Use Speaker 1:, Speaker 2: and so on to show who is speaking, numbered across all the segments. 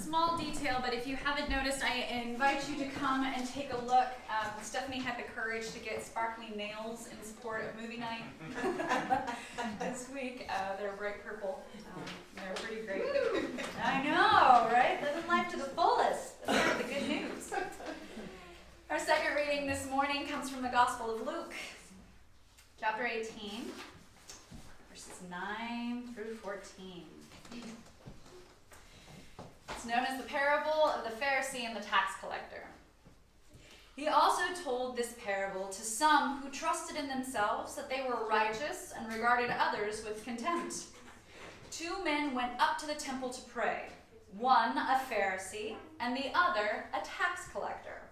Speaker 1: small detail, but if you haven't noticed, I invite you to come and take a look. Stephanie had the courage to get sparkly nails in support of movie night this week. They're bright purple. They're pretty great. I know, right? Living life to the fullest. That's part of the good news. Our second reading this morning comes from the Gospel of Luke, chapter 18, verses 9 through 14. It's known as the parable of the Pharisee and the tax collector. He also told this parable to some who trusted in themselves that they were righteous and regarded others with contempt. Two men went up to the temple to pray, one a Pharisee and the other a tax collector.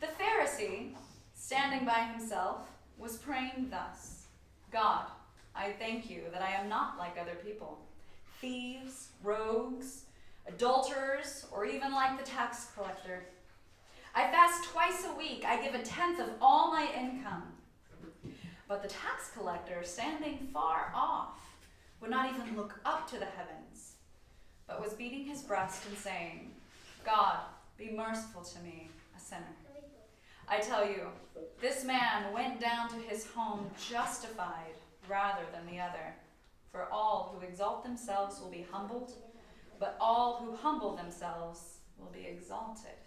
Speaker 1: The Pharisee, standing by himself, was praying thus: God, I thank you that I am not like other people, thieves, rogues, adulterers, or even like the tax collector. I fast twice a week. I give 1/10 of all my income. But the tax collector, standing far off, would not even look up to the heavens, but was beating his breast and saying, God, be merciful to me, a sinner. I tell you, this man went down to his home justified rather than the other. For all who exalt themselves will be humbled, but all who humble themselves will be exalted.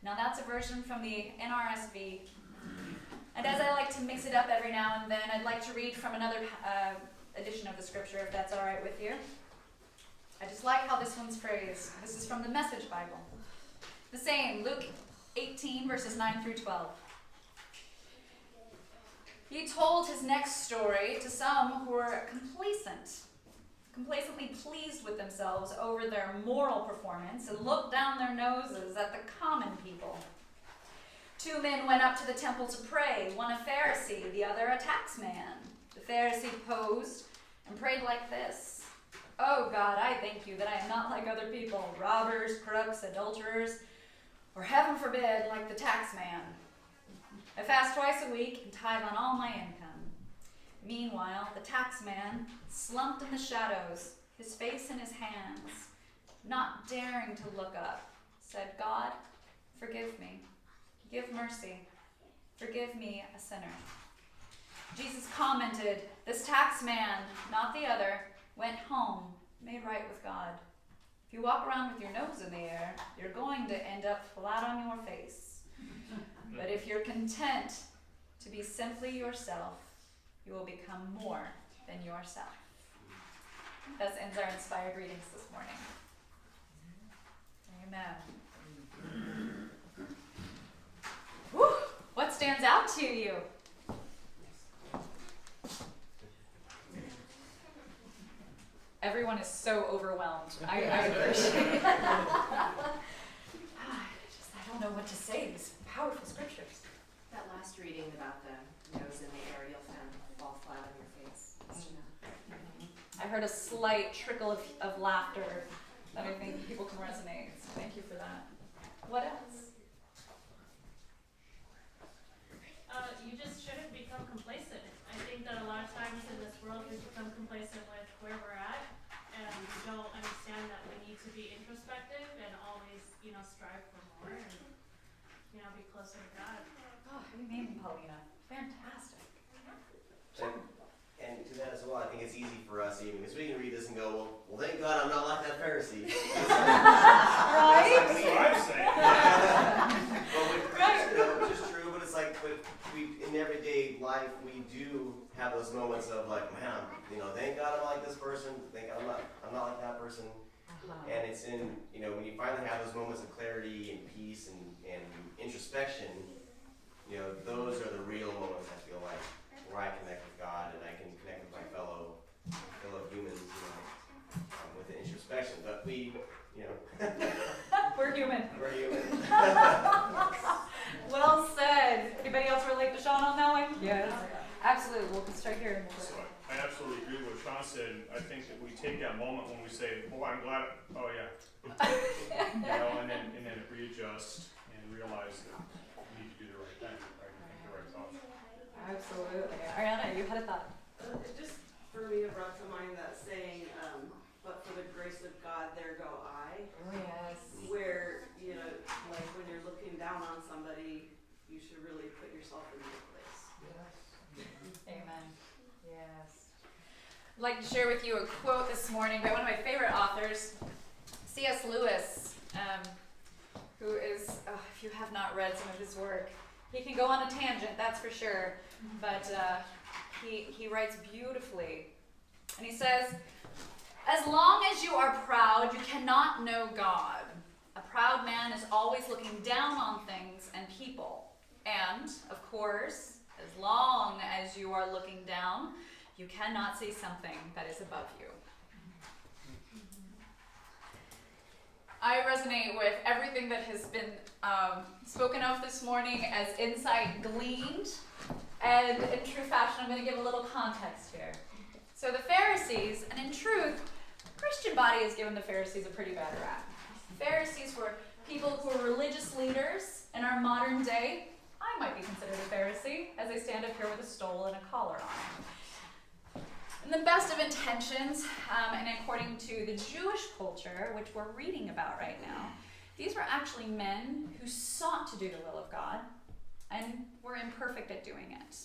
Speaker 1: Now that's a version from the NRSV. And as I like to mix it up every now and then, I'd like to read from another edition of the scripture, if that's all right with you. I just like how this one's phrased. This is from the Message Bible. The same, Luke 18, verses 9 through 12. He told his next story to some who were complacently pleased with themselves over their moral performance and looked down their noses at the common people. Two men went up to the temple to pray, one a Pharisee, the other a tax man. The Pharisee posed and prayed like this: Oh God, I thank you that I am not like other people, robbers, crooks, adulterers, or heaven forbid, like the tax man. I fast twice a week and tithe on all my income. Meanwhile, the tax man, slumped in the shadows, his face in his hands, not daring to look up, said, God, forgive me. Give mercy. Forgive me, a sinner. Jesus commented, this tax man, not the other, went home, made right with God. If you walk around with your nose in the air, you're going to end up flat on your face. But if you're content to be simply yourself, you will become more than yourself. That ends our inspired readings this morning. Amen. Whew. What stands out to you? Everyone is so overwhelmed. I appreciate it. I don't know what to say. These powerful scriptures.
Speaker 2: That last reading about the nose in the air, you'll fall flat on your face.
Speaker 1: I heard a slight trickle of laughter that I think people can resonate. So thank you for that. What else?
Speaker 3: You just shouldn't become complacent. I think that a lot of times in this world we become complacent with where we're at, and we don't understand that we need to be introspective and always, strive for more and, be closer to God.
Speaker 1: Oh, amen, Paulina. Fantastic.
Speaker 4: And to that as well, I think it's easy for us even, because we can read this and go, well, thank God I'm not like that Pharisee.
Speaker 1: Right?
Speaker 5: That's what I'm saying.
Speaker 4: Which is true, but it's like, we in everyday life, we do have those moments of like, man, thank God I'm like this person, thank God I'm not like that person. And it's in, when you finally have those moments of clarity and peace and introspection, those are the real moments, I feel like, where I connect with God and I can connect with my fellow humans, with the introspection. But we,
Speaker 1: We're human.
Speaker 4: we're human.
Speaker 1: Well said. Anybody else relate to Sean on that one? Yes. Absolutely. We'll start here.
Speaker 5: So I absolutely agree with what Sean said. I think that we take that moment when we say, "Oh, I'm glad." Oh, yeah. And then readjust and realize that we need to do the right thing, right? And think the right thoughts.
Speaker 1: Absolutely. Ariana, you had a thought.
Speaker 6: Just for me, it brought to mind that saying, but for the grace of God, there go I.
Speaker 2: really put yourself in your place.
Speaker 1: Amen. Yes. I'd like to share with you a quote this morning by one of my favorite authors, C.S. Lewis, who is, if you have not read some of his work, he can go on a tangent, that's for sure, but he writes beautifully. And he says, "As long as you are proud, you cannot know God. A proud man is always looking down on things and people. And, of course, as long as you are looking down, you cannot see something that is above you." I resonate with everything that has been spoken of this morning as insight gleaned. And in true fashion, I'm going to give a little context here. So the Pharisees, and in truth, the Christian body has given the Pharisees a pretty bad rap. The Pharisees were people who were religious leaders in our modern day. I might be considered a Pharisee as I stand up here with a stole and a collar on. In the best of intentions, and according to the Jewish culture, which we're reading about right now, these were actually men who sought to do the will of God and were imperfect at doing it.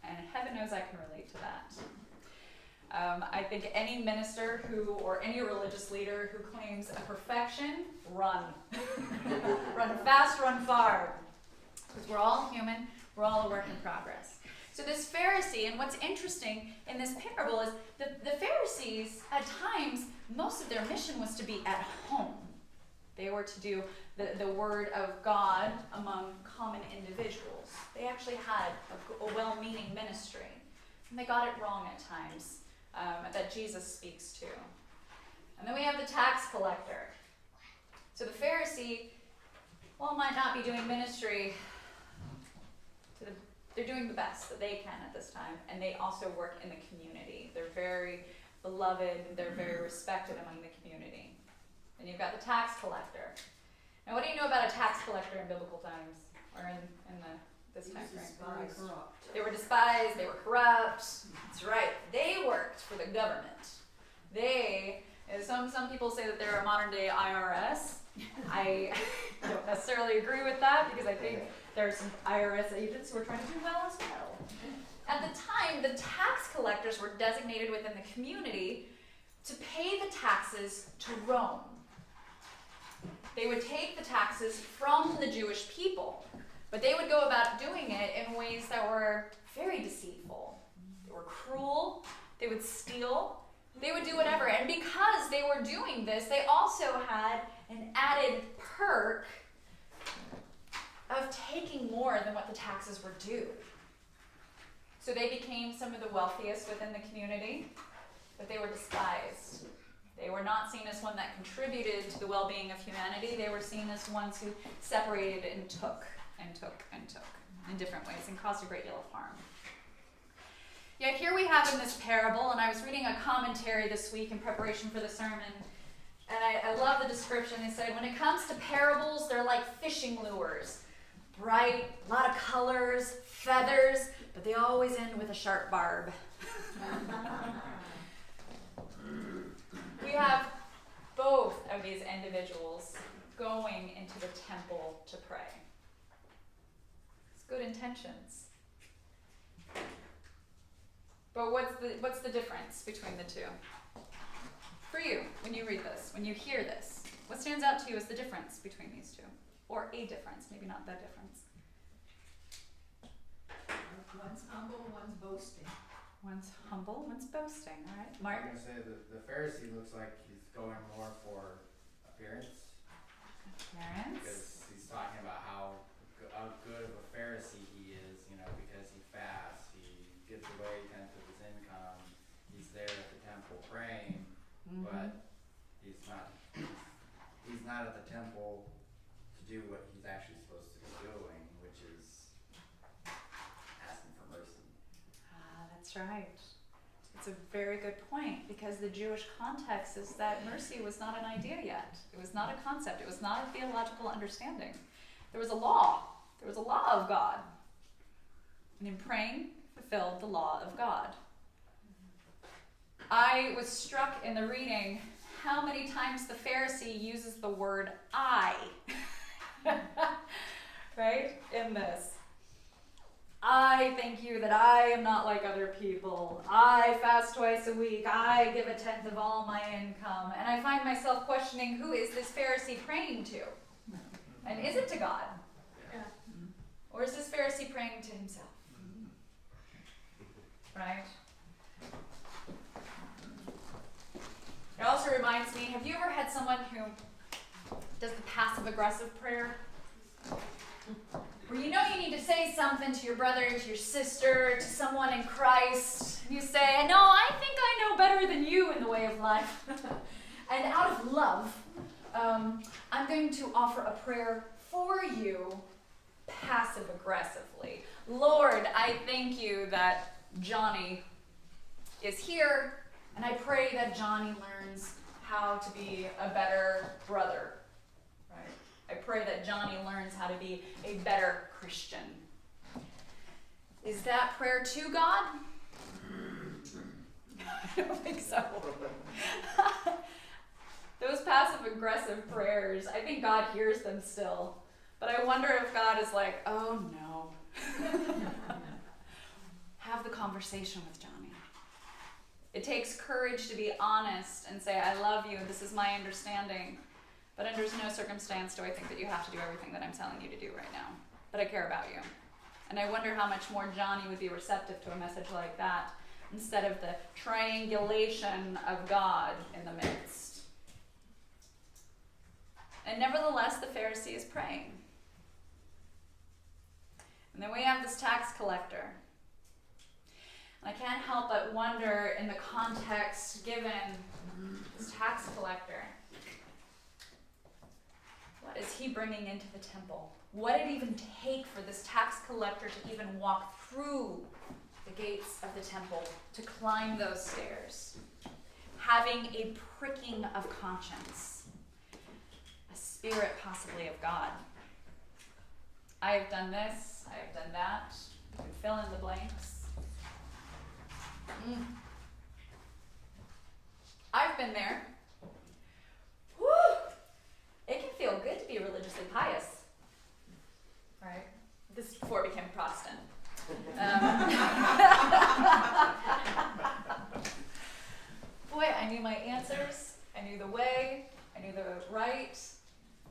Speaker 1: And heaven knows I can relate to that. I think any minister or any religious leader who claims a perfection, run. Run fast, run far. Because we're all human, we're all a work in progress. So this Pharisee, and what's interesting in this parable is the Pharisees, at times, most of their mission was to be at home. They were to do the word of God among common individuals. They actually had a well-meaning ministry. And they got it wrong at times, that Jesus speaks to. And then we have the tax collector. So the Pharisee, might not be doing ministry they're doing the best that they can at this time, and they also work in the community. They're very beloved, they're very respected among the community. Then you've got the tax collector. Now, what do you know about a tax collector in biblical times, or in this time frame? They were despised, they were corrupt. That's right, they worked for the government. Some people say that they're a modern day IRS. I don't necessarily agree with that, because I think there are some IRS agents who are trying to do well as well. At the time, the tax collectors were designated within the community to pay the taxes to Rome. They would take the taxes from the Jewish people, but they would go about doing it in ways that were very deceitful. They were cruel, they would steal, they would do whatever. And because they were doing this, they also had an added perk of taking more than what the taxes were due. So they became some of the wealthiest within the community, but they were despised. They were not seen as one that contributed to the well-being of humanity. They were seen as ones who separated and took in different ways and caused a great deal of harm. Yet here we have in this parable, and I was reading a commentary this week in preparation for the sermon, and I love the description. They said, when it comes to parables, they're like fishing lures. Bright, a lot of colors, feathers, but they always end with a sharp barb. We have both of these individuals going into the temple to pray. It's good intentions. But what's the difference between the two? For you, when you read this, when you hear this, what stands out to you as the difference between these two? Or a difference, maybe not the difference.
Speaker 6: One's humble, one's boasting.
Speaker 1: One's humble, one's boasting. All right, Mark?
Speaker 7: I'm going to say that the Pharisee looks like he's going more for appearance. Because he's talking about how good of a Pharisee he is, because he fasts, he gives away 10th of his income, he's there at the temple praying, but he's not at the temple to do what he's actually supposed to be doing, which is asking for mercy.
Speaker 1: That's right. It's a very good point, because the Jewish context is that mercy was not an idea yet. It was not a concept. It was not a theological understanding. There was a law. There was a law of God. And in praying, fulfilled the law of God. I was struck in the reading how many times the Pharisee uses the word I. Right? In this. I thank you that I am not like other people. I fast twice a week. I give a tenth of all my income. And I find myself questioning, who is this Pharisee praying to? And is it to God?
Speaker 3: Yeah.
Speaker 1: Or is this Pharisee praying to himself? Right? It also reminds me, have you ever had someone who does the passive-aggressive prayer? Where you know you need to say something to your brother, to your sister, to someone in Christ. And you say, no, I think I know better than you in the way of life. And out of love, I'm going to offer a prayer for you passive-aggressively. Lord, I thank you that Johnny is here, and I pray that Johnny learns how to be a better brother. Right? I pray that Johnny learns how to be a better Christian. Is that prayer to God? I don't think so. Those passive-aggressive prayers, I think God hears them still. But I wonder if God is like, oh no. Have the conversation with Johnny. It takes courage to be honest and say, I love you, this is my understanding. But under no circumstance do I think that you have to do everything that I'm telling you to do right now. But I care about you. And I wonder how much more Johnny would be receptive to a message like that instead of the triangulation of God in the midst. And nevertheless, the Pharisee is praying. And then we have this tax collector. And I can't help but wonder, in the context given, this tax collector, what is he bringing into the temple? What did it even take for this tax collector to even walk through the gates of the temple, to climb those stairs? Having a pricking of conscience, a spirit possibly of God. I have done this, I have done that. You can fill in the blanks. I've been there. Woo! It can feel good to be religiously pious. Right? This is before I became a Protestant. Boy, I knew my answers. I knew the way. I knew the right.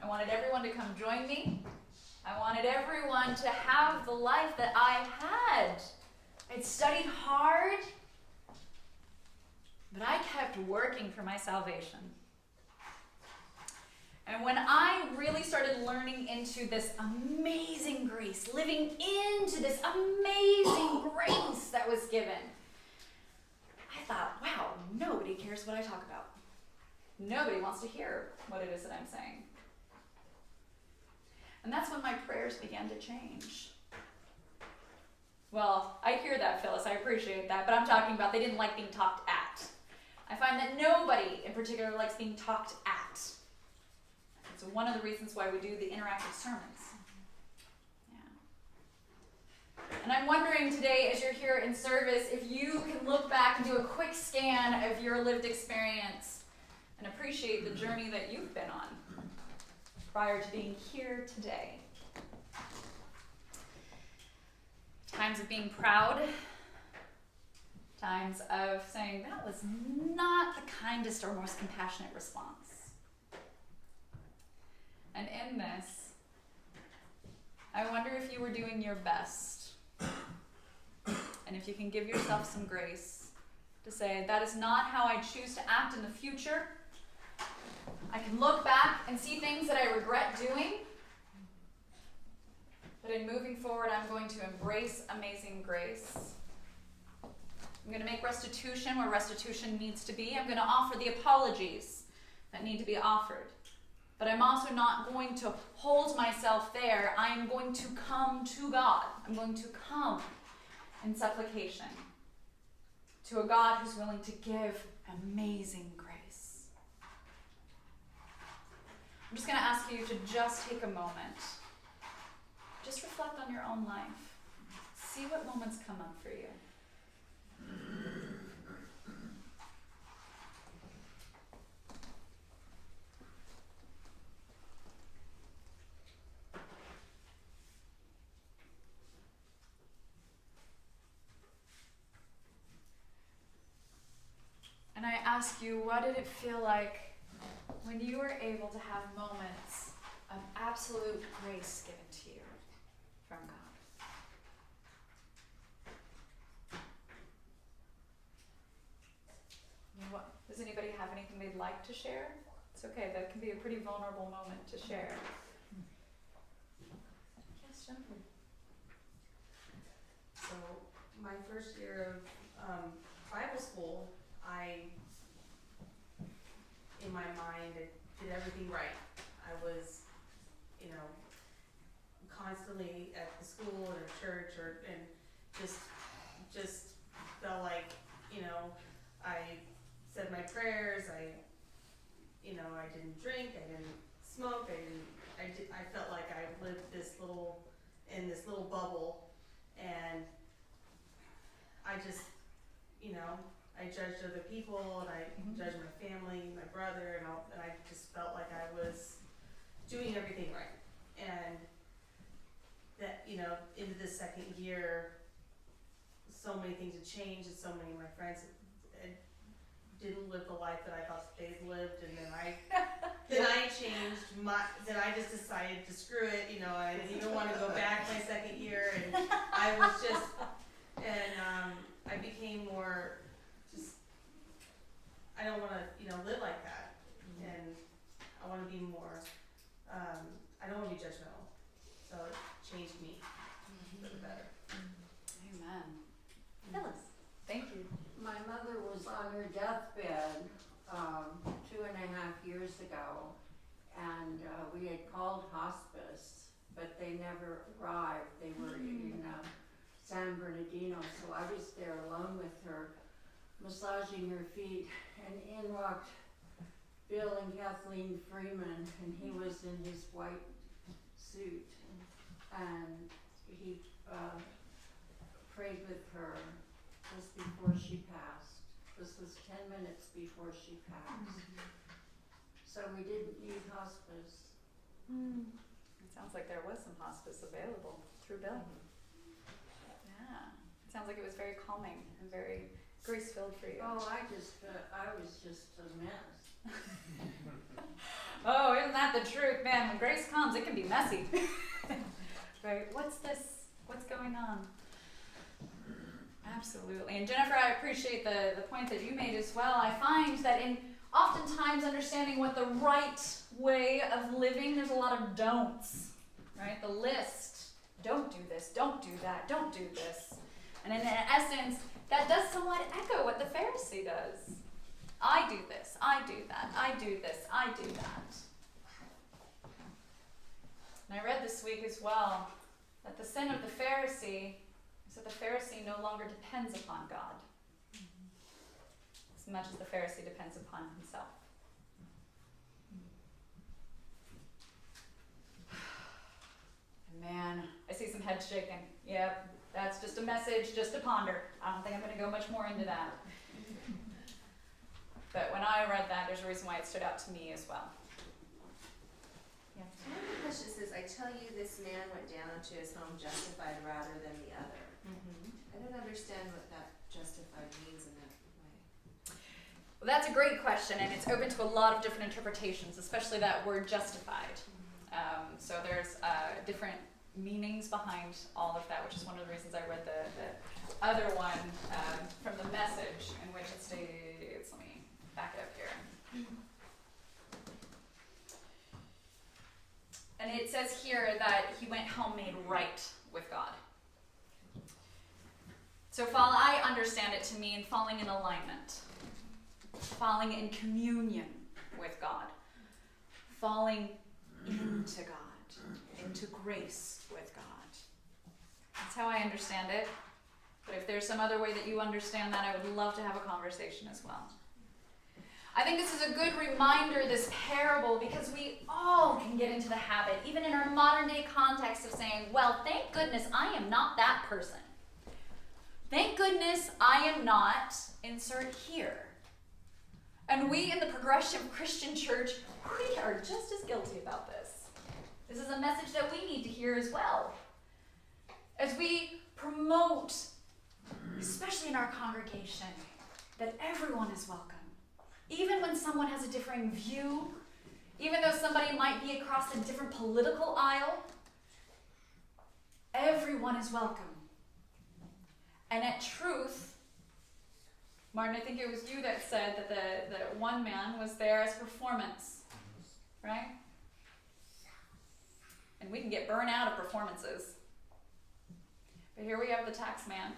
Speaker 1: I wanted everyone to come join me. I wanted everyone to have the life that I had. I'd studied hard, but I kept working for my salvation. And when I really started learning into this amazing grace, living into this amazing grace that was given, I thought, wow, nobody cares what I talk about. Nobody wants to hear what it is that I'm saying. And that's when my prayers began to change. Well, I hear that, Phyllis. I appreciate that. But I'm talking about they didn't like being talked at. I find that nobody in particular likes being talked at. It's one of the reasons why we do the interactive sermons. Yeah. And I'm wondering today, as you're here in service, if you can look back and do a quick scan of your lived experience and appreciate the journey that you've been on prior to being here today. Times of being proud, times of saying, that was not the kindest or most compassionate response. And in this, I wonder if you were doing your best. And if you can give yourself some grace to say, that is not how I choose to act in the future. I can look back and see things that I regret doing. But in moving forward, I'm going to embrace amazing grace. I'm going to make restitution where restitution needs to be. I'm going to offer the apologies that need to be offered. But I'm also not going to hold myself there. I am going to come to God. I'm going to come in supplication to a God who's willing to give amazing grace. I'm just going to ask you to just take a moment. Just reflect on your own life. See what moments come up for you. ask you, what did it feel like when you were able to have moments of absolute grace given to you from God? Does anybody have anything they'd like to share? It's okay, that can be a pretty vulnerable moment to share. Yes, Jennifer.
Speaker 2: So my first year of Bible school, in my mind, I did everything right. I was, constantly at the school or church and just felt like, I said my prayers. I didn't drink. I didn't smoke. I felt like I lived in this little bubble, and I just, I judged other people, and I judged my family, my brother, and I just felt like I was doing everything right. And that, into the second year, so many things had changed, and so many of my friends didn't live the life that I thought they'd lived, and then I changed then I just decided to screw it, I didn't even want to go back my second year, and I was just, I became more just, I don't want to, live like that, and I want to be more, I don't want to be judgmental, so it changed me for the better.
Speaker 1: Amen. Phyllis, thank you.
Speaker 6: My mother was on her deathbed 2.5 years ago, and we had called hospice, but they never arrived. They were in San Bernardino, so I was there alone with her, massaging her feet, and in walked Bill and Kathleen Freeman, and he was in his white suit, and he prayed with her just before she passed. This was 10 minutes before she passed. So we didn't need hospice.
Speaker 1: It sounds like there was some hospice available through Bill. Yeah. It sounds like it was very calming and very grace-filled for you.
Speaker 6: Oh, I was just a mess.
Speaker 1: Oh, isn't that the truth? Man, when grace comes, it can be messy. Right? What's this? What's going on? Absolutely. And Jennifer, I appreciate the point that you made as well. I find that in oftentimes understanding what the right way of living, there's a lot of don'ts, right? The list, don't do this, don't do that, don't do this. And in essence, that does somewhat echo what the Pharisee does. I do this, I do that, I do this, I do that. And I read this week as well that the sin of the Pharisee is that the Pharisee no longer depends upon God as much as the Pharisee depends upon himself. Man, I see some heads shaking. Yep, that's just a message, just to ponder. I don't think I'm going to go much more into that. But when I read that, there's a reason why it stood out to me as well. Yeah.
Speaker 2: One of the questions says, I tell you, this man went down to his home justified rather than the other. I don't understand what that justified means in that way.
Speaker 1: Well, that's a great question, and it's open to a lot of different interpretations, especially that word justified. So there's different meanings behind all of that, which is one of the reasons I read the other one from the Message, in which it states, let me back it up here. And it says here that he went home made right with God. So I understand it to mean falling in alignment, falling in communion with God, falling into God, into grace with God. That's how I understand it. But if there's some other way that you understand that, I would love to have a conversation as well. I think this is a good reminder, this parable, because we all can get into the habit, even in our modern day context, of saying, well, thank goodness I am not that person. Thank goodness I am not, insert here. And we in the Progressive Christian Church, we are just as guilty about this. This is a message that we need to hear as well. As we promote, especially in our congregation, that everyone is welcome. even when someone has a differing view, even though somebody might be across a different political aisle, everyone is welcome. And at Truth, Martin, I think it was you that said that the one man was there as performance, right? And we can get burnt out of performances. But here we have the tax man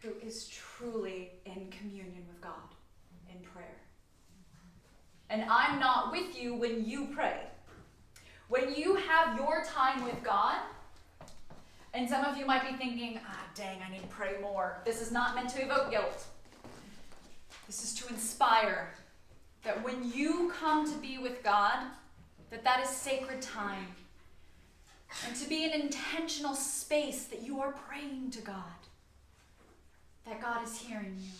Speaker 1: who is truly in communion with God in prayer. And I'm not with you when you pray. When you have your time with God, and some of you might be thinking, dang, I need to pray more. This is not meant to evoke guilt. This is to inspire that when you come to be with God, that is sacred time. And to be an intentional space that you are praying to God. That God is hearing you.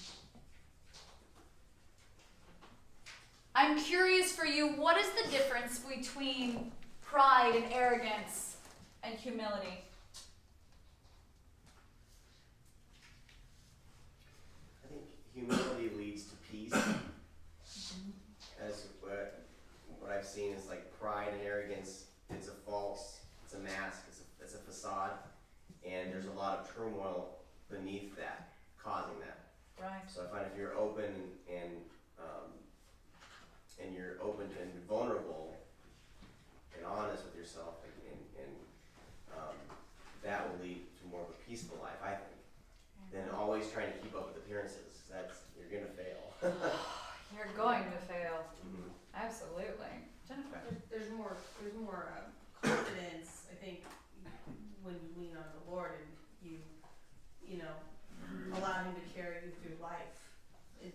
Speaker 1: I'm curious for you, what is the difference between pride and arrogance and humility?
Speaker 4: I think humility leads to peace. As what I've seen is like pride and arrogance, it's a false, it's a mask, it's a facade, and there's a lot of turmoil beneath that, causing that.
Speaker 1: Right.
Speaker 4: So I find if you're open and you're open and vulnerable and honest with yourself, and that will lead to more of a peaceful life, I think, than always trying to keep up with appearances. You're gonna fail.
Speaker 1: You're going to fail.
Speaker 4: Mm-hmm.
Speaker 1: Absolutely. Jennifer.
Speaker 2: There's more confidence, I think, when you lean on the Lord and you know, allow Him to carry you through life,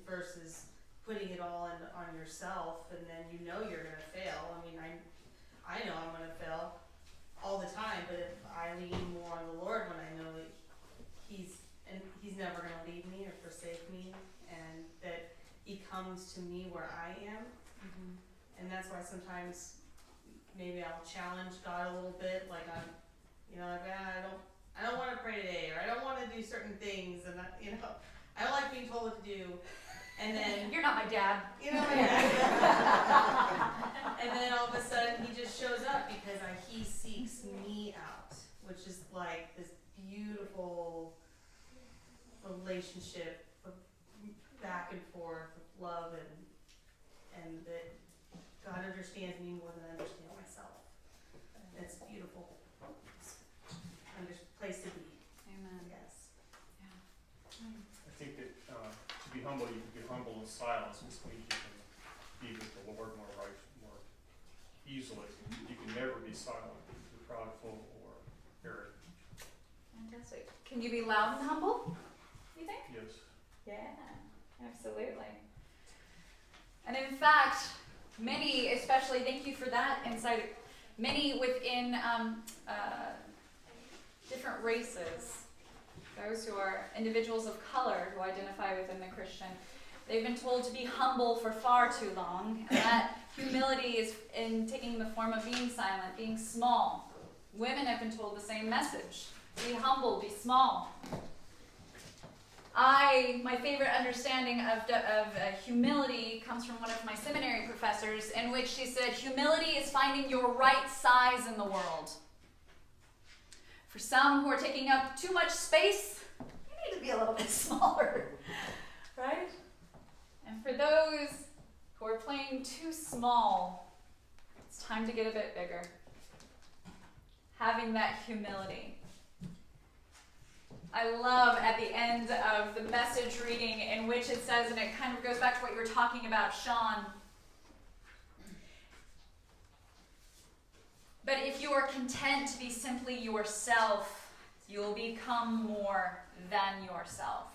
Speaker 2: versus putting it all on yourself, and then you know you're gonna fail. I mean, I know I'm gonna fail all the time, but if I lean more on the Lord when I know that He's never gonna leave me or forsake me, and that He comes to me where I am.
Speaker 1: Mm-hmm.
Speaker 2: And that's why sometimes maybe I'll challenge God a little bit, like I don't want to pray today, or I don't want to do certain things, and I don't like being told what to do. And then
Speaker 1: You're not my dad.
Speaker 2: And then all of a sudden He just shows up because He seeks me out, which is like this beautiful relationship of back and forth of love, and that God understands me more than I understand myself. It's beautiful. It's a place to be.
Speaker 1: Amen.
Speaker 2: Yes.
Speaker 5: I think that to be humble, you can be humble in silence, which means you can be with the Lord more easily. You can never be silent if you're prideful or arrogant.
Speaker 1: Fantastic. Can you be loud and humble? You think?
Speaker 5: Yes.
Speaker 1: Yeah, absolutely. And in fact, many, especially, thank you for that insight, many within different races, those who are individuals of color who identify within the Christian, they've been told to be humble for far too long, and that humility is in taking the form of being silent, being small. Women have been told the same message. Be humble, be small. My favorite understanding of humility comes from one of my seminary professors, in which she said, humility is finding your right size in the world. For some who are taking up too much space, you need to be a little bit smaller, right? And for those who are playing too small, it's time to get a bit bigger. Having that humility. I love at the end of the message reading in which it says, and it kind of goes back to what you were talking about, Sean. But if you are content to be simply yourself, you will become more than yourself.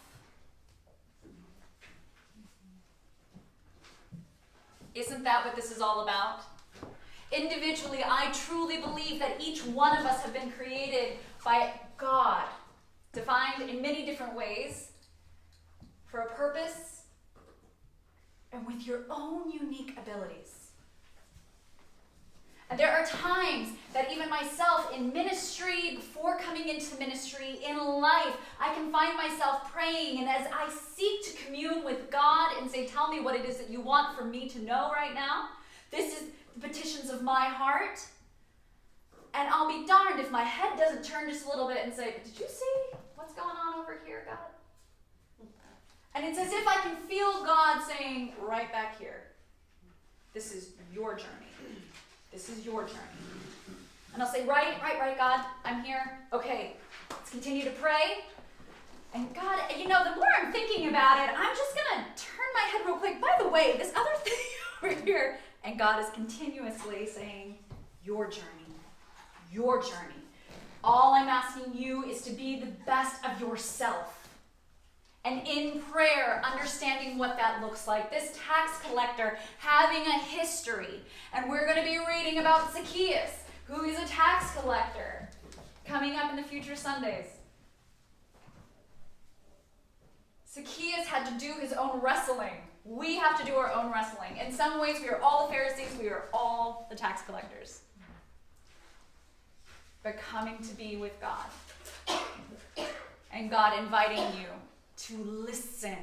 Speaker 1: Isn't that what this is all about? Individually, I truly believe that each one of us have been created by God, defined in many different ways, for a purpose, and with your own unique abilities. And There are times that even myself in ministry, before coming into ministry, in life, I can find myself praying, and as I seek to commune with God and say, tell me what it is that you want for me to know right now. This is the petitions of my heart. And I'll be darned if my head doesn't turn just a little bit and say, did you see what's going on over here, God? And it's as if I can feel God saying, right back here, this is your journey. This is your journey. And I'll say, right, God, I'm here. Okay, let's continue to pray. And God, you know, the more I'm thinking about it, I'm just going to turn my head real quick. By the way, this other thing over here. And God is continuously saying, your journey. Your journey. All I'm asking you is to be the best of yourself. And in prayer, understanding what that looks like. This tax collector having a history. And we're going to be reading about Zacchaeus, who is a tax collector, coming up in the future Sundays. Zacchaeus had to do his own wrestling. We have to do our own wrestling. In some ways, we are all the Pharisees. We are all the tax collectors. But coming to be with God. And God inviting you to listen,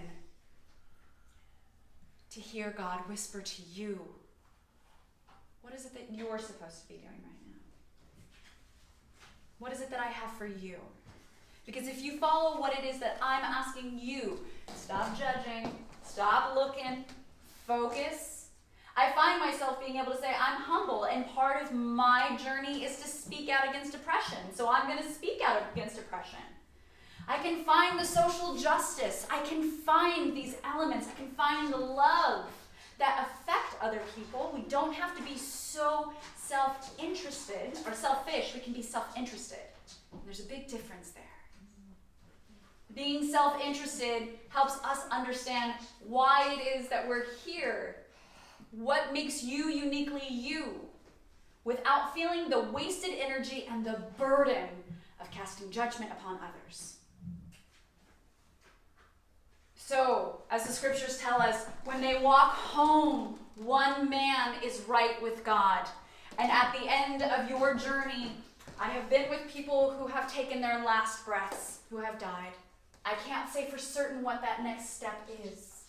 Speaker 1: to hear God whisper to you, what is it that you're supposed to be doing right now? What is it that I have for you? Because if you follow what it is that I'm asking you, stop judging, stop looking, focus. I find myself being able to say, I'm humble, and part of my journey is to speak out against oppression. So I'm going to speak out against oppression. I can find the social justice. I can find these elements. I can find the love that affect other people. We don't have to be so self-interested or selfish. We can be self-interested. There's a big difference there. Being self-interested helps us understand why it is that we're here. What makes you uniquely you, without feeling the wasted energy and the burden of casting judgment upon others. So, as the scriptures tell us, when they walk home, one man is right with God. And at the end of your journey, I have been with people who have taken their last breaths, who have died. I can't say for certain what that next step is.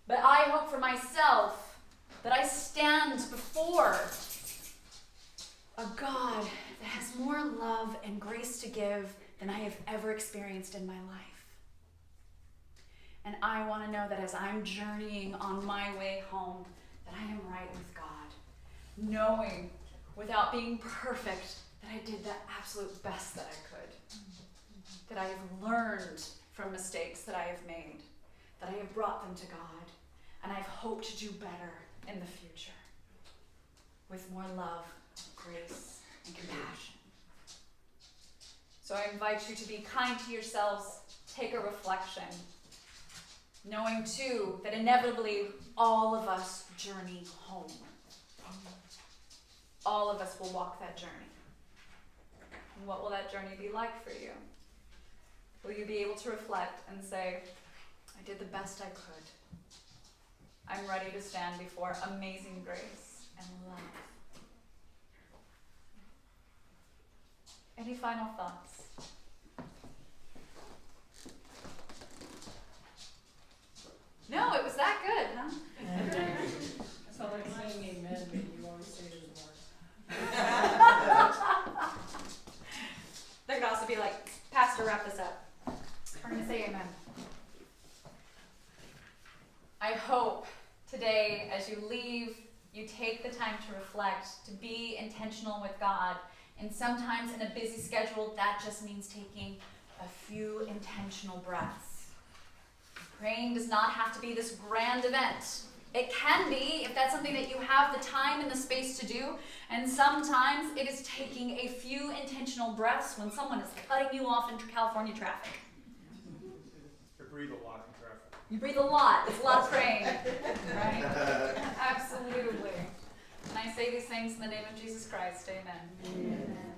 Speaker 1: But I hope for myself that I stand before a God that has more love and grace to give than I have ever experienced in my life. And I want to know that as I'm journeying on my way home, that I am right with God. Knowing, without being perfect, that I did the absolute best that I could. That I have learned from mistakes that I have made. That I have brought them to God. And I've hoped to do better in the future. With more love, grace, and compassion. So I invite you to be kind to yourselves. Take a reflection. Knowing, too, that inevitably all of us journey home. All of us will walk that journey. And what will that journey be like for you? Will you be able to reflect and say, I did the best I could. I'm ready to stand before amazing grace and love. Any final thoughts? No, it was that good, huh?
Speaker 2: That's all like saying amen, but you always say there's more.
Speaker 1: There could also be like, Pastor, wrap this up. We're going to say amen. I hope today, as you leave, you take the time to reflect, to be intentional with God. And sometimes in a busy schedule, that just means taking a few intentional breaths. Praying does not have to be this grand event. It can be, if that's something that you have the time and the space to do. And sometimes it is taking a few intentional breaths when someone is cutting you off in California traffic.
Speaker 5: I breathe a lot in traffic.
Speaker 1: You breathe a lot. It's a lot of praying. Right? Absolutely. And I say these things in the name of Jesus Christ. Amen. Amen.